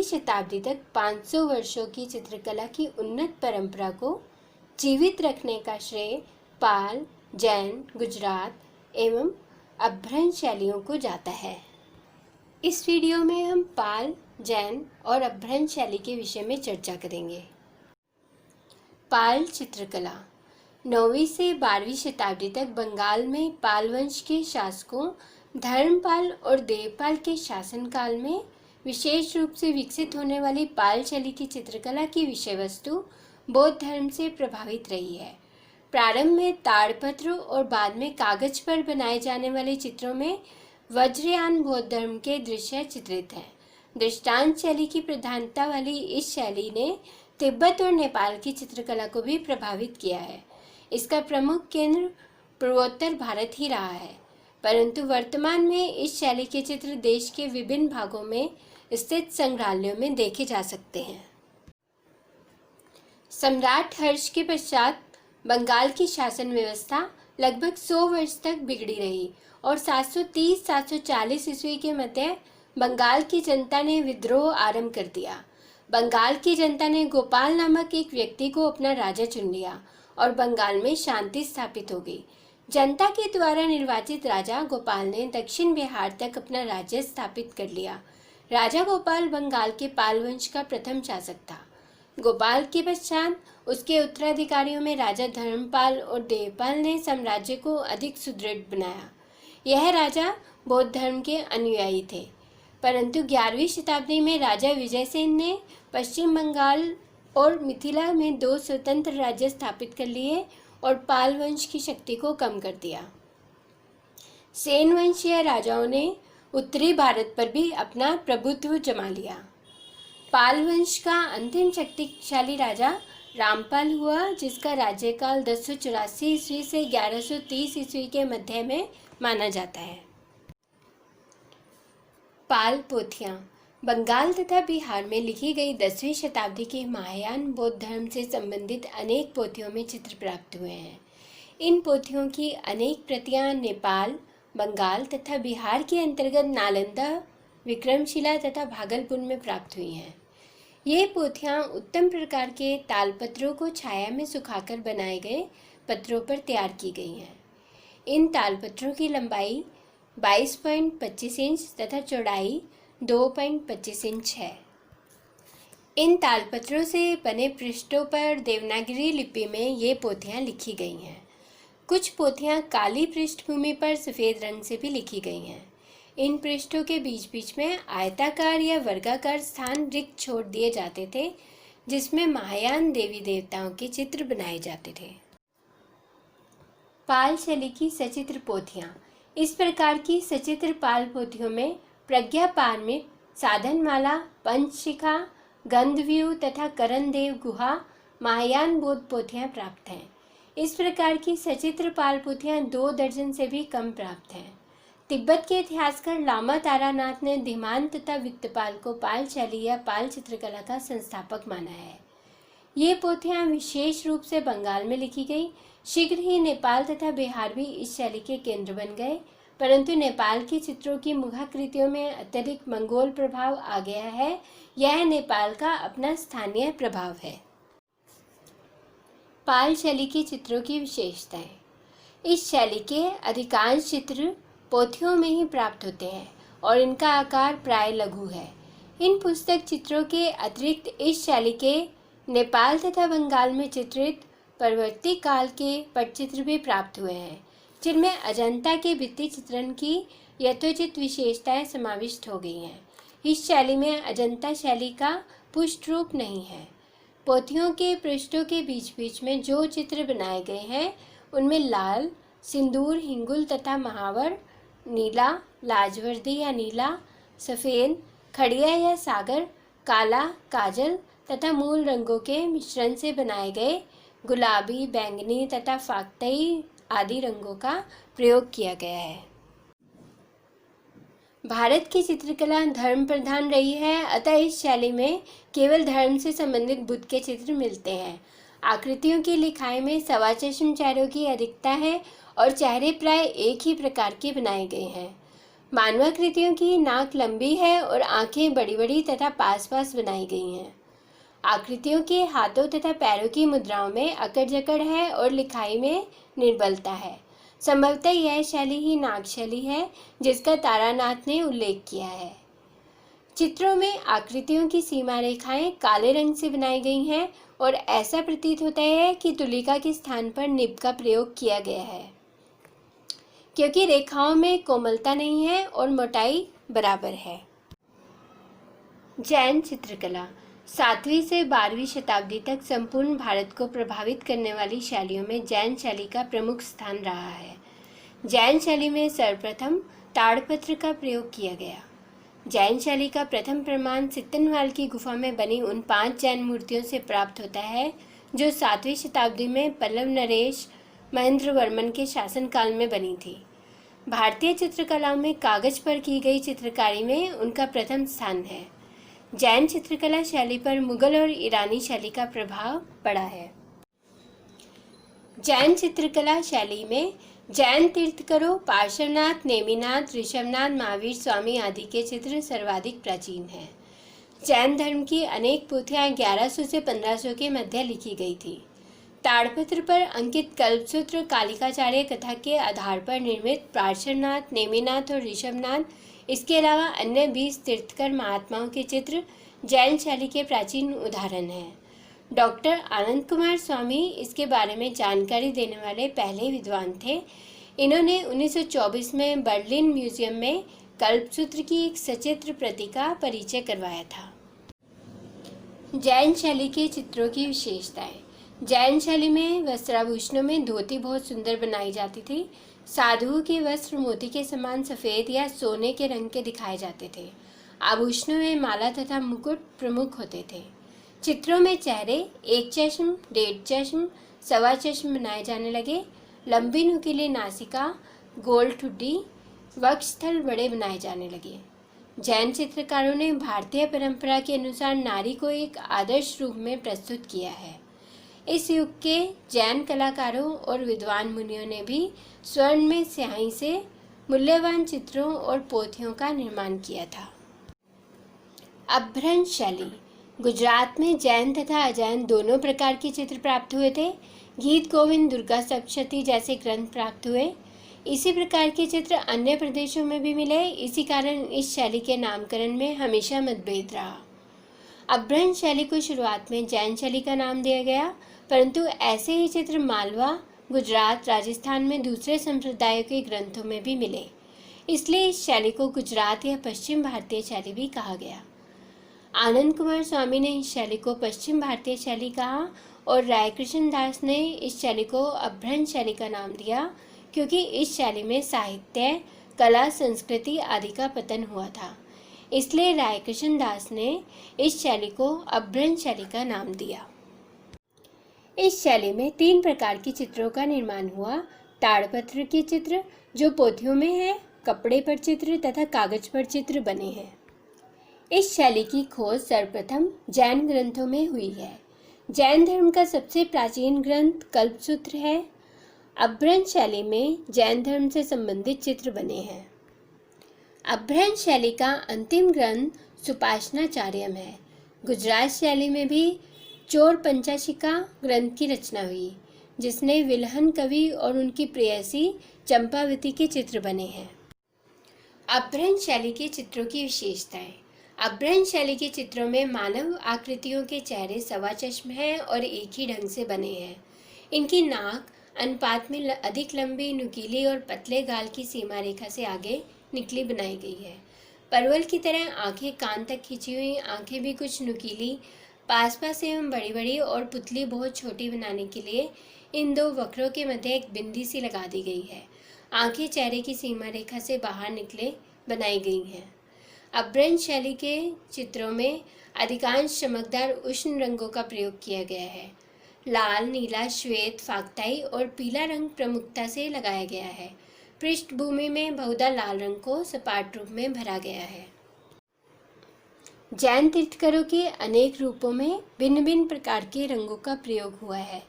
शताब्दी तक 500 वर्षों की चित्रकला की उन्नत परंपरा को जीवित रखने का श्रेय पाल, जैन, गुजरात एवं अपभ्रंश शैलियों को जाता है। इस वीडियो में हम पाल, जैन और अपभ्रंश शैली के विषय में चर्चा करेंगे। पाल चित्रकला 9वीं से 12वीं शताब्दी तक बंगाल में पाल वंश के शासकों धर्मपाल और देवपाल के शासनकाल में विशेष रूप से विकसित होने वाली पाल शैली की चित्रकला की विषय वस्तु बौद्ध धर्म से प्रभावित रही है। प्रारंभ में ताड़पत्र और बाद में कागज पर बनाए जाने वाले चित्रों में वज्रयान बौद्ध धर्म के दृश्य चित्रित हैं। दृष्टांत शैली की प्रधानता वाली इस शैली ने तिब्बत और नेपाल की चित्रकला को भी प्रभावित किया है। इसका प्रमुख केंद्र पूर्वोत्तर भारत ही रहा है, परंतु वर्तमान में इस शैली के चित्र देश के विभिन्न भागों में स्थित संग्रहालयों में देखे जा सकते हैं। सम्राट हर्ष के पश्चात बंगाल की शासन व्यवस्था लगभग 100 वर्ष तक बिगड़ी रही और 730-740 ईस्वी के मध्य बंगाल की जनता ने विद्रोह आरंभ कर दिया। बंगाल की जनता ने गोपाल नामक एक व्यक्ति को अपना राजा चुन लिया और बंगाल में शांति स्थापित हो गई। जनता के द्वारा निर्वाचित राजा गोपाल ने दक्षिण बिहार तक अपना राज्य स्थापित कर लिया। राजा गोपाल बंगाल के पाल वंश का प्रथम शासक था। गोपाल के पश्चात उसके उत्तराधिकारियों में राजा धर्मपाल और देवपाल ने साम्राज्य को अधिक सुदृढ़ बनाया। यह राजा बौद्ध धर्म के अनुयायी थे, परंतु 11वीं शताब्दी में राजा विजयसेन ने पश्चिम बंगाल और मिथिला में 2 स्वतंत्र राज्य स्थापित कर लिए और पाल वंश की शक्ति को कम कर दिया। सेन वंशीय राजाओं ने उत्तरी भारत पर भी अपना प्रभुत्व जमा लिया। पाल वंश का अंतिम शक्तिशाली राजा रामपाल हुआ, जिसका राज्यकाल 1084 ईस्वी से 1130 ईस्वी के मध्य में माना जाता है। पाल पोथियाँ बंगाल तथा बिहार में लिखी गई 10वीं शताब्दी के महायान बौद्ध धर्म से संबंधित अनेक पोथियों में चित्र प्राप्त हुए हैं। इन पोथियों की अनेक प्रतियां नेपाल, बंगाल तथा बिहार के अंतर्गत नालंदा, विक्रमशिला तथा भागलपुर में प्राप्त हुई हैं। ये पोथियां उत्तम प्रकार के तालपत्रों को छाया में सुखाकर बनाए गए पत्रों पर तैयार की गई हैं। इन तालपत्रों की लंबाई 22.25 इंच तथा चौड़ाई 2.25 इंच है। इन तालपत्रों से बने पृष्ठों पर देवनागरी लिपि में ये पोथियां लिखी गई हैं। कुछ पोथियां काली पृष्ठभूमि पर सफ़ेद रंग से भी लिखी गई हैं। इन पृष्ठों के बीच बीच में आयताकार या वर्गाकार स्थान रिक्त छोड़ दिए जाते थे, जिसमें महायान देवी देवताओं के चित्र बनाए जाते थे। पाल शैली की सचित्र पोथियां इस प्रकार की सचित्र पाल पोथियों में प्रज्ञा पारमित, साधनमाला, पंचशिखा, गंधव्यूह तथा करणदेव गुहा महायान बौद्ध पोथियां प्राप्त हैं। इस प्रकार की सचित्र पाल पोथियां 2 दर्जन से भी कम प्राप्त हैं। तिब्बत के इतिहासकार लामा तारानाथ ने धीमान तथा वित्तपाल को पाल शैली या पाल चित्रकला का संस्थापक माना है। ये पोथियां विशेष रूप से बंगाल में लिखी गई। शीघ्र ही नेपाल तथा बिहार भी इस शैली के केंद्र बन गए, परंतु नेपाल के चित्रों की मुखाकृतियों में अत्यधिक मंगोल प्रभाव आ गया है। यह नेपाल का अपना स्थानीय प्रभाव है। पाल शैली के चित्रों की विशेषताएं। इस शैली के अधिकांश चित्र पोथियों में ही प्राप्त होते हैं और इनका आकार प्राय लघु है। इन पुस्तक चित्रों के अतिरिक्त इस शैली के नेपाल तथा बंगाल में चित्रित परवर्ती काल के पटचित्र भी प्राप्त हुए हैं, जिनमें अजंता के भित्ति चित्रण की यथोचित विशेषताएं समाविष्ट हो गई हैं। इस शैली में अजंता शैली का पुष्ट रूप नहीं है। पोथियों के पृष्ठों के बीच बीच में जो चित्र बनाए गए हैं उनमें लाल, सिंदूर, हिंगुल तथा महावर, नीला, लाजवर्दी या नीला, सफ़ेद, खड़िया या सागर, काला, काजल तथा मूल रंगों के मिश्रण से बनाए गए गुलाबी, बैंगनी तथा फाक्तई आदि रंगों का प्रयोग किया गया है। भारत की चित्रकला धर्म प्रधान रही है, अतः इस शैली में केवल धर्म से संबंधित बुद्ध के चित्र मिलते हैं। आकृतियों की लिखाई में सवा चश्म चेहरों की अधिकता है और चेहरे प्राय एक ही प्रकार के बनाए गए हैं। मानवाकृतियों की नाक लंबी है और आंखें बड़ी बड़ी तथा पास पास बनाई गई हैं। आकृतियों के हाथों तथा पैरों की मुद्राओं में अकड़ जकड़ है और लिखाई में निर्बलता है। संभवतः यह शैली ही नाग शैली है जिसका तारानाथ ने उल्लेख किया है। चित्रों में आकृतियों की सीमा रेखाएं काले रंग से बनाई गई हैं और ऐसा प्रतीत होता है कि तुलिका के स्थान पर निब का प्रयोग किया गया है, क्योंकि रेखाओं में कोमलता नहीं है और मोटाई बराबर है। जैन चित्रकला 7वीं से 12वीं शताब्दी तक संपूर्ण भारत को प्रभावित करने वाली शैलियों में जैन शैली का प्रमुख स्थान रहा है। जैन शैली में सर्वप्रथम ताड़पत्र का प्रयोग किया गया। जैन शैली का प्रथम प्रमाण सित्तनवाल की गुफा में बनी उन 5 जैन मूर्तियों से प्राप्त होता है जो 7वीं शताब्दी में पल्लव नरेश महेंद्र वर्मन के शासनकाल में बनी थी। भारतीय चित्रकलाओं में कागज पर की गई चित्रकारी में उनका प्रथम स्थान है। जैन चित्रकला शैली पर मुगल और ईरानी शैली का प्रभाव पड़ा है। जैन चित्रकला शैली में जैन तीर्थंकरों पार्श्वनाथ, नेमिनाथ, ऋषभनाथ, महावीर स्वामी आदि के चित्र सर्वाधिक प्राचीन हैं। जैन धर्म की अनेक पोथियां 1100 से 1500 के मध्य लिखी गई थी। ताड़पत्र पर अंकित कल्पसूत्र, कालिकाचार्य कथा के आधार पर निर्मित पार्श्वनाथ, नेमिनाथ और ऋषभनाथ, इसके अलावा अन्य 20 तीर्थंकर महात्माओं के चित्र जैन शैली के प्राचीन उदाहरण हैं। डॉक्टर आनंद कुमार स्वामी इसके बारे में जानकारी देने वाले पहले विद्वान थे। इन्होंने 1924 में बर्लिन म्यूजियम में कल्पसूत्र की एक सचित्र प्रति का परिचय करवाया था। जैन शैली के चित्रों की विशेषताएं। जैन शैली में वस्त्राभूषणों में धोती बहुत सुंदर बनाई जाती थी। साधुओं के वस्त्र मोती के समान सफ़ेद या सोने के रंग के दिखाए जाते थे। आभूषणों में माला तथा मुकुट प्रमुख होते थे। चित्रों में चेहरे 1 चश्म, 1.5 चश्म, 1.25 चश्म बनाए जाने लगे। लंबी नुकीली नासिका, गोल ठुड्डी, वक्षस्थल बड़े बनाए जाने लगे। जैन चित्रकारों ने भारतीय परंपरा के अनुसार नारी को एक आदर्श रूप में प्रस्तुत किया है। इस युग के जैन कलाकारों और विद्वान मुनियों ने भी स्वर्ण में स्याही से मूल्यवान चित्रों और पोथियों का निर्माण किया था। अपभ्रंश शैली। गुजरात में जैन तथा अजैन दोनों प्रकार के चित्र प्राप्त हुए थे। गीत गोविंद, दुर्गा सप्तशती जैसे ग्रंथ प्राप्त हुए। इसी प्रकार के चित्र अन्य प्रदेशों में भी मिले। इसी कारण इस शैली के नामकरण में हमेशा मतभेद रहा। अपभ्रंश शैली को शुरुआत में जैन शैली का नाम दिया गया, परंतु ऐसे ही चित्र मालवा, गुजरात, राजस्थान में दूसरे संप्रदायों के ग्रंथों में भी मिले। इसलिए इस शैली को गुजरात या पश्चिम भारतीय शैली भी कहा गया। आनंद कुमार स्वामी ने इस शैली को पश्चिम भारतीय शैली कहा और रायकृष्ण दास ने इस शैली को अपभ्रंश शैली का नाम दिया, क्योंकि इस शैली में साहित्य, कला, संस्कृति आदि का पतन हुआ था। इसलिए रायकृष्ण दास ने इस शैली को अपभ्रंश शैली का नाम दिया। इस शैली में 3 प्रकार के चित्रों का निर्माण हुआ। ताड़पत्र के चित्र जो पोथियों में है, कपड़े पर चित्र तथा कागज पर चित्र बने हैं। इस शैली की खोज सर्वप्रथम जैन ग्रंथों में हुई है। जैन धर्म का सबसे प्राचीन ग्रंथ कल्पसूत्र है। अपभ्रंश शैली में जैन धर्म से संबंधित चित्र बने हैं। अपभ्रंश शैली का अंतिम ग्रंथ सुपाशनाचार्यम है। गुजरात शैली में भी चोर पंचाशिका ग्रंथ की रचना हुई, जिसने विलहन कवि और उनकी प्रेयसी चंपावती के चित्र बने हैं। अपभ्रंश शैली के चित्रों की विशेषताएं। अपभ्रंश शैली के चित्रों में मानव आकृतियों के चेहरे 1.25 चश्म हैं और एक ही ढंग से बने हैं। इनकी नाक अनुपात में अधिक लंबी, नुकीली और पतले गाल की सीमा रेखा से आगे निकली बनाई गई है। परवल की तरह आंखें कान तक खिंची हुई, आंखें भी कुछ नुकीली, पास पास एवं बड़ी बड़ी और पुतली बहुत छोटी बनाने के लिए इन 2 वक्रों के मध्य एक बिंदी सी लगा दी गई है। आंखें चेहरे की सीमा रेखा से बाहर निकले बनाई गई हैं। अपभ्रंश शैली के चित्रों में अधिकांश चमकदार उष्ण रंगों का प्रयोग किया गया है। लाल, नीला, श्वेत, फाक्ताई और पीला रंग प्रमुखता से लगाया गया है। पृष्ठभूमि में बहुधा लाल रंग को सपाट रूप में भरा गया है। जैन तीर्थंकरों के अनेक रूपों में भिन्न भिन्न प्रकार के रंगों का प्रयोग हुआ है।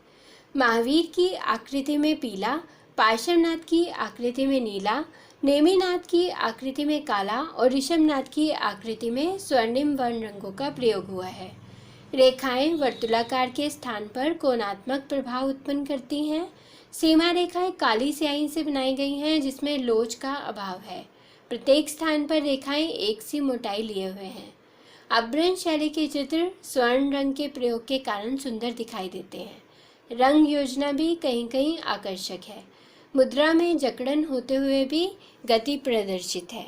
महावीर की आकृति में पीला, पार्श्वनाथ की आकृति में नीला, नेमिनाथ की आकृति में काला और ऋषभनाथ की आकृति में स्वर्णिम वर्ण रंगों का प्रयोग हुआ है। रेखाएं वर्तुलाकार के स्थान पर कोणात्मक प्रभाव उत्पन्न करती हैं। सीमा रेखाएं काली स्याही से बनाई गई हैं जिसमें लोच का अभाव है। प्रत्येक स्थान पर रेखाएं एक सी मोटाई लिए हुए हैं। अपभ्रंश शैली के चित्र स्वर्ण रंग के प्रयोग के कारण सुंदर दिखाई देते हैं। रंग योजना भी कहीं कहीं आकर्षक है। मुद्रा में जकड़न होते हुए भी गति प्रदर्शित है।